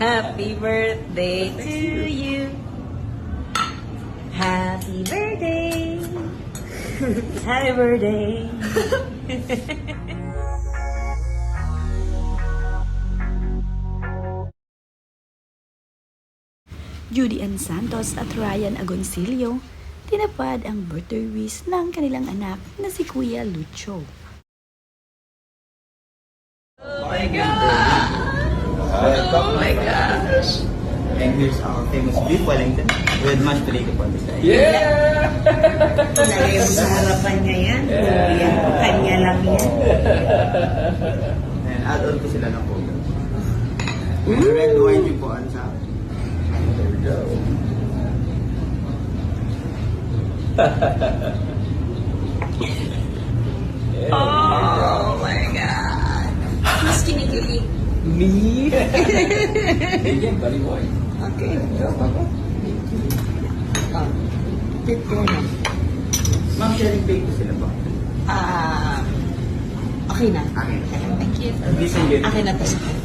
Happy birthday to you. Happy birthday. Happy birthday. Judy Ann Santos at Ryan Agoncillo tinapad ang birthday wish ng kanilang anak na si Kuya Lucho. Oh my God! Oh my gosh! And here's our famous beef Wellington with mashed potato on the side. Yeah! Lagay mo sa harapan niya yan. Yan, kanya lang yan. And add-on ko sila ng coke. And red wine yung po sa there we go. Oh my God! Mas kinikilig. Me? Again, buddy boy. Okay, go, go. Oh, tip ko na. Ma'am, sharing plate ko sila ba? Okay na. Akin. Thank you. Listen yun. Akin na to sa akin.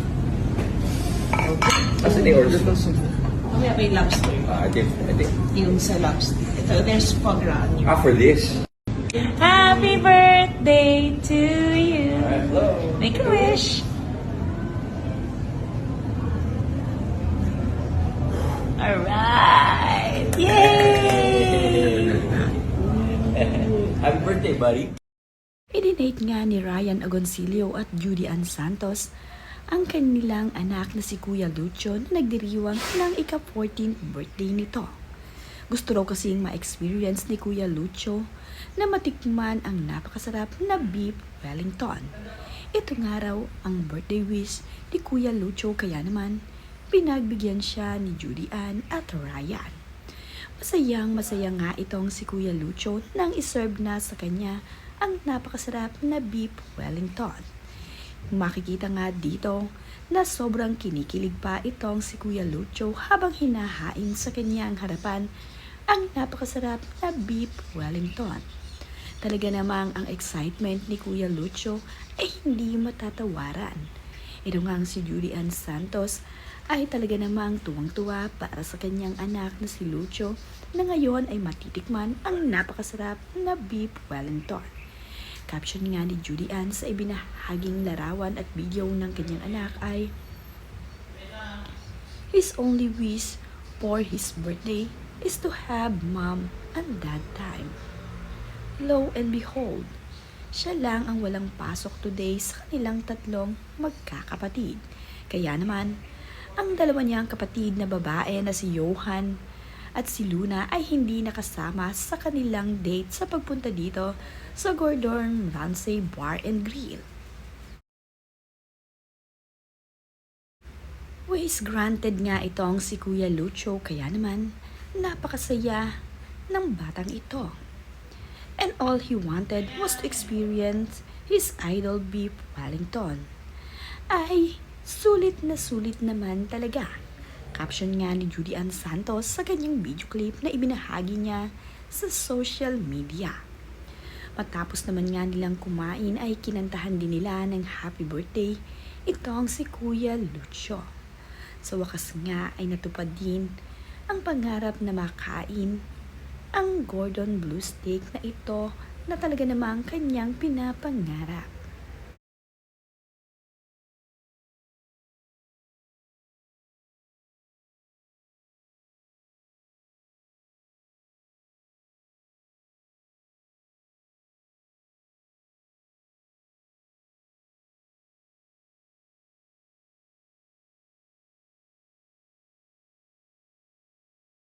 Kasi they ordered mo. Okay, may lobster. I think. Yung sa lobster. Ito, there's foie gras on you. For this. Happy birthday to you. Make a wish. Alright! Yay! Happy birthday, buddy. Idinate nga ni Ryan Agoncillo at Judy Ann Santos ang kanilang anak na si Kuya Lucho na nagdiriwang ng ika-14th birthday nito. Gusto raw kasing ma-experience ni Kuya Lucho na matikman ang napakasarap na beef Wellington. Ito nga raw ang birthday wish ni Kuya Lucho, kaya naman pinagbigyan siya ni Judy Ann at Ryan. Masaya nga itong si Kuya Lucho nang iserve na sa kanya ang napakasarap na beef Wellington. Makikita nga dito na sobrang kinikilig pa itong si Kuya Lucho habang hinahain sa kanyang harapan ang napakasarap na beef Wellington. Talaga namang ang excitement ni Kuya Lucho ay hindi matatawaran. Ito nga si Judy Ann Santos ay talaga namang tuwang-tuwa para sa kanyang anak na si Lucho na ngayon ay matitikman ang napakasarap na beef Wellington. Caption nga ni Judy Ann sa ibinahaging larawan at video ng kanyang anak ay, "His only wish for his birthday is to have mom and dad time. Lo and behold, siya lang ang walang pasok today sa kanilang tatlong magkakapatid. Kaya naman, ang dalawa niyang kapatid na babae na si Johan at si Luna ay hindi nakasama sa kanilang date sa pagpunta dito sa Gordon Ramsay Bar and Grill." Wish granted nga itong si Kuya Lucho, kaya naman napakasaya ng batang ito. And all he wanted was to experience his idol beef Wellington. Ay, sulit naman talaga. Caption nga ni Judy Ann Santos sa kanyang video clip na ibinahagi niya sa social media. Matapos naman nga nilang kumain ay kinantahan din nila ng happy birthday itong si Kuya Lucho. Sa wakas nga ay natupad din ang pangarap na makain ang Gordon Blue Steak na ito na talaga namang kanyang pinapangarap.